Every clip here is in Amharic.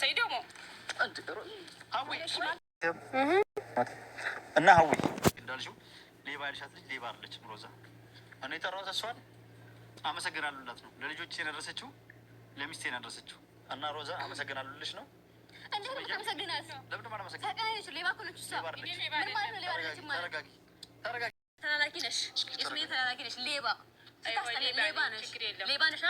ሰይዶሞ እና ሀዊ እንዳልሽው ሌባ ያልሻት ልጅ ሌባ አይደለችም። ሮዛ እኔ የጠራሁት እሷን አመሰግናለሁ ላት ነው። ለልጆች የነረሰችው ለሚስቴ የነረሰችው እና ሮዛ አመሰግናለሁ ልሽ ነው። ተላላኪ ነሽ፣ ተላላኪ ነሽ፣ ሌባ ሌባ ነሽ።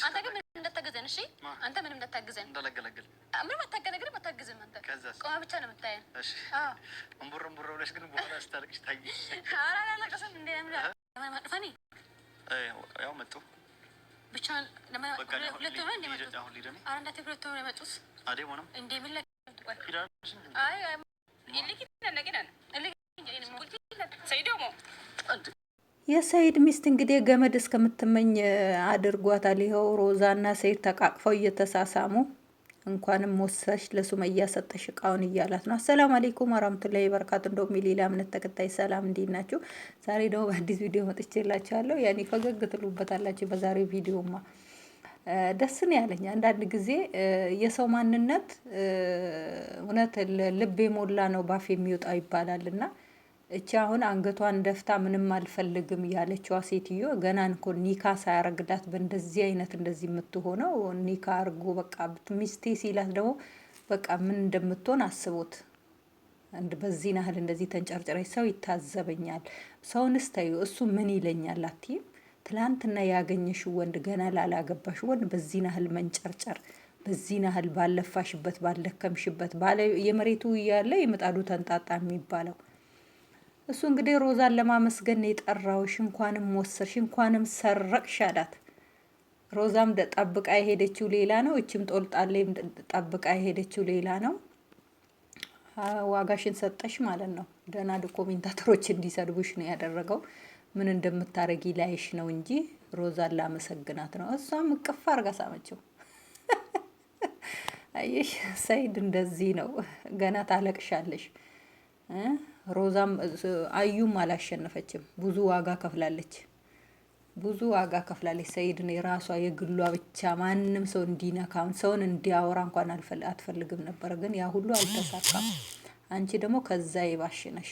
አንተ ግን ምንም እንዳታገዘን፣ እሺ? አንተ ምንም እንዳታገዘን፣ እንዳላገለግል ምንም አታገለግልም፣ አታግዝም። አንተ ቆማ ብቻ ነው የምታየን። እሺ? አዎ። እምቡር ብለሽ ግን በኋላ ስታለቅሽ ታይ። ኧረ አላለቅስም። እንደ ፈኒ ያው መጡ ብቻ ሁለት ሆነ እንደመጡት። ኧረ እንዳትሄድ፣ ሁለት ሆነ የመጡት አዴ ሆነም እንደ ምን ላይ የሰይድ ሚስት እንግዲህ ገመድ እስከምትመኝ አድርጓታል። ይኸው ሮዛና ሰይድ ተቃቅፈው እየተሳሳሙ እንኳንም ወሰሽ ለሱመያ ሰጠሽ እቃውን እያላት ነው። አሰላሙ አለይኩም ወራህመቱላሂ ወበረካቱ። እንደውም የሌላ እምነት ተከታይ ሰላም፣ እንዴት ናችሁ? ዛሬ ደግሞ በአዲስ ቪዲዮ መጥቼላችኋለሁ። ያኔ ፈገግ ትሉበታላችሁ። በዛሬው ቪዲዮማ ደስ ነው ያለኝ። አንዳንድ ጊዜ የሰው ማንነት እውነት ልብ የሞላ ነው ባፍ የሚወጣው ይባላልና እቺ አሁን አንገቷን ደፍታ ምንም አልፈልግም ያለችዋ ሴትዮ ገና እንኮ ኒካ ሳያረግላት በእንደዚህ አይነት እንደዚህ የምትሆነው ኒካ አርጎ በቃ ሚስቴ ሲላት ደግሞ በቃ ምን እንደምትሆን አስቦት። በዚህ ናህል እንደዚህ ተንጨርጭረሽ ሰው ይታዘበኛል፣ ሰውንስ ተይው እሱ ምን ይለኛል አትይም? ትላንትና ያገኘሽ ወንድ ገና ላላገባሽ ወንድ በዚህ ናህል መንጨርጨር፣ በዚህ ናህል ባለፋሽበት ባለከምሽበት የመሬቱ እያለ የምጣዱ ተንጣጣ የሚባለው እሱ እንግዲህ ሮዛን ለማመስገን የጠራውሽ እንኳንም ወሰርሽ እንኳንም ሰረቅሽ አላት። ሮዛም ጠብቃ የሄደችው ሌላ ነው፣ እችም ጦልጣሌም ጠብቃ የሄደችው ሌላ ነው። ዋጋሽን ሰጠሽ ማለት ነው። ደህና ዶክሜንታተሮች እንዲሰድቡሽ ነው ያደረገው። ምን እንደምታረጊ ላይሽ ነው እንጂ ሮዛን ላመሰግናት ነው። እሷም እቅፍ አርጋ ሳመችው። አየሽ ሰይድ እንደዚህ ነው። ገና ታለቅሻለሽ። ሮዛም አዩም አላሸነፈችም። ብዙ ዋጋ ከፍላለች፣ ብዙ ዋጋ ከፍላለች። ሰይድን የራሷ የግሏ ብቻ ማንም ሰው እንዲነካም ሰውን እንዲያወራ እንኳን አትፈልግም ነበር። ግን ያ ሁሉ አልተሳካም። አንቺ ደግሞ ከዛ ይባሽ ነሽ።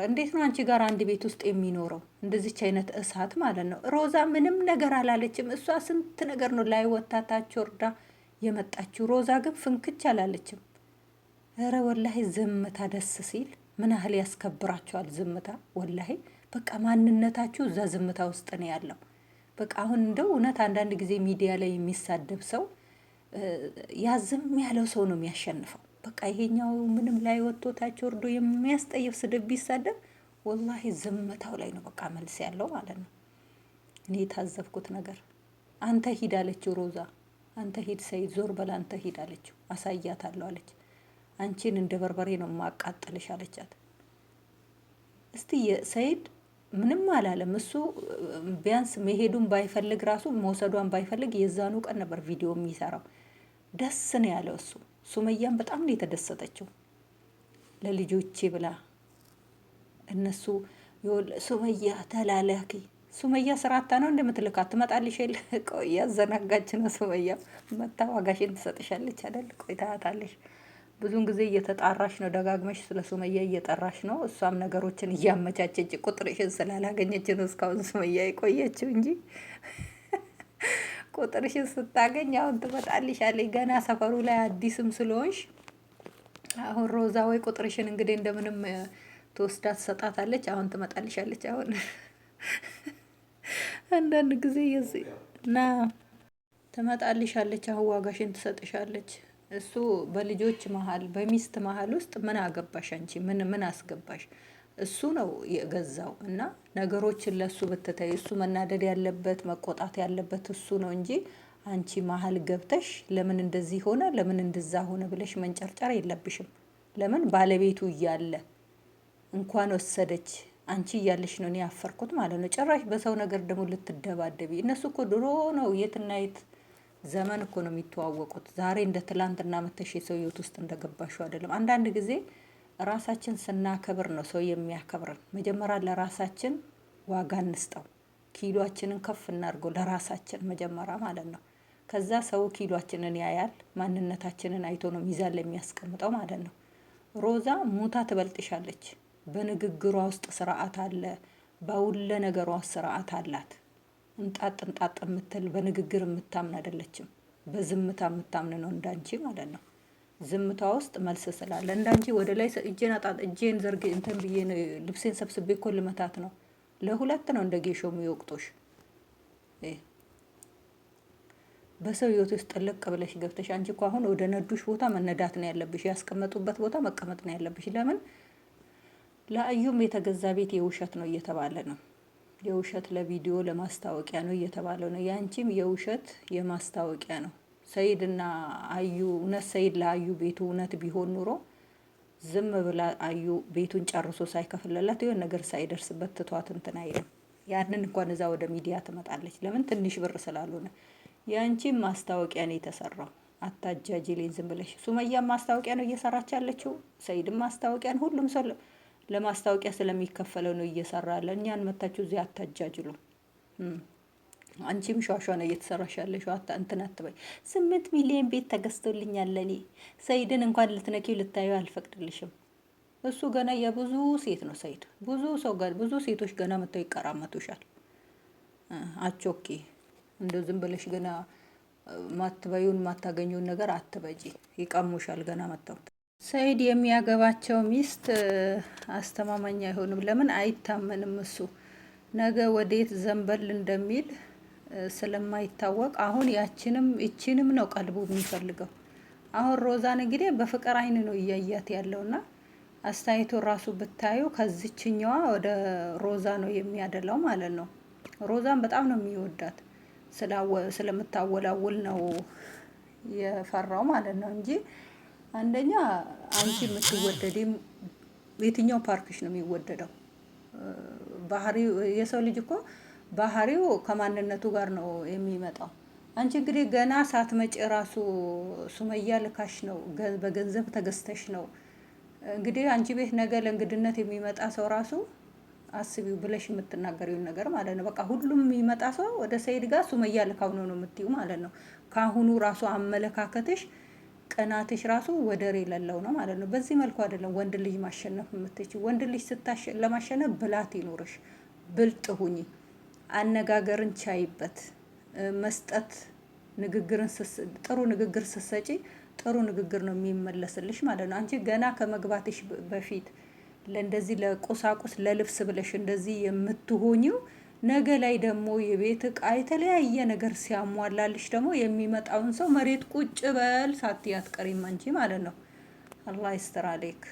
እንዴት ነው አንቺ ጋር አንድ ቤት ውስጥ የሚኖረው እንደዚች አይነት እሳት ማለት ነው? ሮዛ ምንም ነገር አላለችም። እሷ ስንት ነገር ነው ላይ ወታታች ወርዳ የመጣችው። ሮዛ ግን ፍንክች አላለችም። ኧረ ወላሂ ዝምታ ደስ ሲል ምን ያህል ያስከብራቸዋል ዝምታ። ወላሂ በቃ ማንነታችሁ እዛ ዝምታ ውስጥ ነው ያለው። በቃ አሁን እንደው እውነት አንዳንድ ጊዜ ሚዲያ ላይ የሚሳደብ ሰው ያዝም ያለው ሰው ነው የሚያሸንፈው። በቃ ይሄኛው ምንም ላይ ወጥቶታች ወርዶ የሚያስጠይፍ ስድብ ቢሳደብ ወላሂ ዝምታው ላይ ነው በቃ መልስ ያለው ማለት ነው። እኔ የታዘብኩት ነገር አንተ ሂድ አለችው ሮዛ። አንተ ሂድ ሰይድ ዞር በላ አንተ ሂድ አለችው። አሳያታለሁ አለች። አንቺን እንደ በርበሬ ነው ማቃጠልሽ አለቻት። እስቲ ሰይድ ምንም አላለም። እሱ ቢያንስ መሄዱን ባይፈልግ ራሱ መውሰዷን ባይፈልግ የዛኑ ቀን ነበር ቪዲዮ የሚሰራው። ደስ ነው ያለው እሱ። ሱመያም በጣም ነው የተደሰተችው ለልጆቼ ብላ። እነሱ ሱመያ ተላላኪ ሱመያ ስራታ ነው እንደምትልካት ትመጣልሽ የለ ቆይ ያዘናጋች ነው ሱመያ። መታ ዋጋሽን ትሰጥሻለች አይደል? ቆይ ታያታለሽ። ብዙን ጊዜ እየተጣራሽ ነው፣ ደጋግመሽ ስለ ሱመያ እየጠራሽ ነው። እሷም ነገሮችን እያመቻቸች ቁጥርሽን ስላላገኘች ነው እስካሁን ሱመያ የቆየችው እንጂ ቁጥርሽን ስታገኝ አሁን ትመጣልሻለች። ገና ሰፈሩ ላይ አዲስም ስለሆንሽ አሁን ሮዛ ወይ ቁጥርሽን እንግዲህ እንደምንም ተወስዳ ትሰጣታለች። አሁን ትመጣልሻለች። አሁን አንዳንድ ጊዜ እና ትመጣልሻለች። አሁን ዋጋሽን ትሰጥሻለች። እሱ በልጆች መሀል በሚስት መሀል ውስጥ ምን አገባሽ አንቺ? ምን አስገባሽ? እሱ ነው የገዛው እና ነገሮችን ለሱ ብትተይ እሱ መናደድ ያለበት መቆጣት ያለበት እሱ ነው እንጂ አንቺ መሀል ገብተሽ ለምን እንደዚህ ሆነ ለምን እንደዛ ሆነ ብለሽ መንጨርጨር የለብሽም። ለምን ባለቤቱ እያለ እንኳን ወሰደች አንቺ እያለሽ ነው እኔ ያፈርኩት ማለት ነው። ጭራሽ በሰው ነገር ደግሞ ልትደባደቢ። እነሱ እኮ ድሮ ነው የትና የት ዘመን እኮ ነው የሚተዋወቁት። ዛሬ እንደ ትላንትና መተሽ የሰው ህይወት ውስጥ እንደገባሽው አይደለም። አንዳንድ ጊዜ ራሳችን ስናከብር ነው ሰው የሚያከብረን። መጀመሪያ ለራሳችን ዋጋ እንስጠው። ኪሎአችንን ከፍ እናድርገው ለራሳችን መጀመሪያ ማለት ነው። ከዛ ሰው ኪሎአችንን ያያል። ማንነታችንን አይቶ ነው ሚዛን ለሚያስቀምጠው ማለት ነው። ሮዛ ሙታ ትበልጥሻለች። በንግግሯ ውስጥ ስርዓት አለ። በሁለ ነገሯ ስርዓት አላት። እንጣጥ እንጣጥ የምትል በንግግር የምታምን አይደለችም። በዝምታ የምታምን ነው እንዳንቺ ማለት ነው። ዝምታ ውስጥ መልስ ስላለ እንዳንቺ ወደ ላይ እጄን ዘርግ እንትን ብዬ ልብሴን ሰብስቤ እኮ ልመታት ነው። ለሁለት ነው እንደ ጌሾ የሚወቅጦሽ። በሰው ህይወት ውስጥ ጥልቅ ብለሽ ገብተሽ አንቺ እኮ አሁን ወደ ነዱሽ ቦታ መነዳት ነው ያለብሽ። ያስቀመጡበት ቦታ መቀመጥ ነው ያለብሽ። ለምን ለአዩም የተገዛ ቤት የውሸት ነው እየተባለ ነው። የውሸት ለቪዲዮ ለማስታወቂያ ነው እየተባለ ነው። ያንቺም የውሸት የማስታወቂያ ነው። ሰይድና አዩ እውነት ሰይድ ለአዩ ቤቱ እውነት ቢሆን ኑሮ ዝም ብላ አዩ ቤቱን ጨርሶ ሳይከፍልላት የሆነ ነገር ሳይደርስበት ትቷት እንትን አይልም። ያንን እንኳን እዛ ወደ ሚዲያ ትመጣለች። ለምን ትንሽ ብር ስላልሆነ። ያንቺም ማስታወቂያ ነው የተሰራው። አታጃጅሌን ዝም ብለሽ። ሱመያም ማስታወቂያ ነው እየሰራች ያለችው። ሰይድም ማስታወቂያ ነው። ሁሉም ሰው ለማስታወቂያ ስለሚከፈለው ነው እየሰራ ያለ። እኛን መታችሁ እዚህ አታጃጅሉ። አንቺም ሿሿ ነው እየተሰራሽ ያለሽው። እንትን አትበይ። 8 ሚሊዮን ቤት ተገዝቶልኛል ለኔ። ሰይድን እንኳን ልትነኪው ልታየው አልፈቅድልሽም። እሱ ገና የብዙ ሴት ነው ሰይድ። ብዙ ሴቶች ገና መተው ይቀራመቱሻል። አቾኪ እንደው ዝም ብለሽ ገና ማትበዩን ማታገኙን ነገር አትበጂ። ይቀሙሻል ገና መተው። ሰይድ የሚያገባቸው ሚስት አስተማማኝ አይሆንም። ለምን አይታመንም። እሱ ነገ ወዴት ዘንበል እንደሚል ስለማይታወቅ አሁን ያችንም እቺንም ነው ቀልቡ የሚፈልገው። አሁን ሮዛን እንግዲህ በፍቅር አይን ነው እያያት ያለውና አስተያየቱ ራሱ ብታዩ ከዚችኛዋ ወደ ሮዛ ነው የሚያደላው ማለት ነው። ሮዛን በጣም ነው የሚወዳት። ስለምታወላውል ነው የፈራው ማለት ነው እንጂ አንደኛ አንቺ የምትወደዲም የትኛው ፓርክሽ ነው የሚወደደው? ባህሪው የሰው ልጅ እኮ ባህሪው ከማንነቱ ጋር ነው የሚመጣው። አንቺ እንግዲህ ገና ሳትመጪ ራሱ ሱመያ ልካሽ ነው፣ በገንዘብ ተገዝተሽ ነው። እንግዲህ አንቺ ቤት ነገ ለእንግድነት የሚመጣ ሰው ራሱ አስቢው ብለሽ የምትናገሪውን ነገር ማለት ነው። በቃ ሁሉም የሚመጣ ሰው ወደ ሰይድ ጋር ሱመያ ልካው ነው የምትይው ማለት ነው። ካሁኑ ራሱ አመለካከትሽ ቅናትሽ ራሱ ወደር የሌለው ነው ማለት ነው። በዚህ መልኩ አይደለም ወንድ ልጅ ማሸነፍ የምትችይ። ወንድ ልጅ ለማሸነፍ ብላት ይኖርሽ፣ ብልጥ ሁኚ፣ አነጋገርን ቻይበት፣ መስጠት ንግግርን ጥሩ ንግግር ስትሰጪ ጥሩ ንግግር ነው የሚመለስልሽ ማለት ነው። አንቺ ገና ከመግባትሽ በፊት ለእንደዚህ ለቁሳቁስ ለልብስ ብለሽ እንደዚህ የምትሆኚው ነገ ላይ ደግሞ የቤት እቃ የተለያየ ነገር ሲያሟላልሽ ደግሞ የሚመጣውን ሰው መሬት ቁጭ በል ሳትይ አትቀሪም አንቺ ማለት ነው። አላህ ይስተር አለይክ።